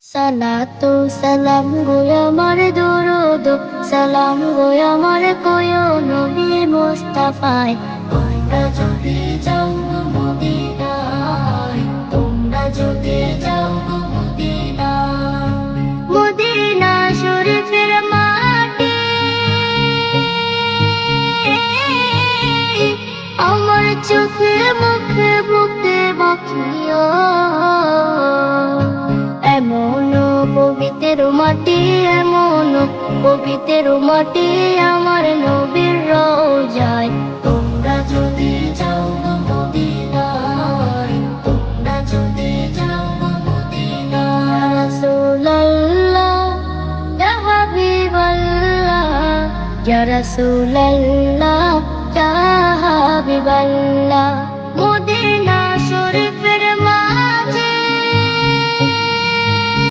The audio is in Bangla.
সালাতু সালাম গো আমার দরুদ সালাম গো আমার কোয় নবী মুস্তাফায়। তোমরা যদি যাও মদিনায়, তোমরা যদি যাও মদিনায়, মদিনা শরীফের মাটি আমার চোখে মুখে বুকে মাখিও। এমন পবিত্র মাটি, এমন পবিত্র মাটি আমার নবীর রওজায়। তোমরা যদি যাও মদিনায়, তোমরা যদি যাও মদিনায়। ইয়া রাসূলুল্লাহ ইয়া হাবিবাল্লাহ, ইয়া রাসূলুল্লাহ ইয়া হাবিবাল্লাহ।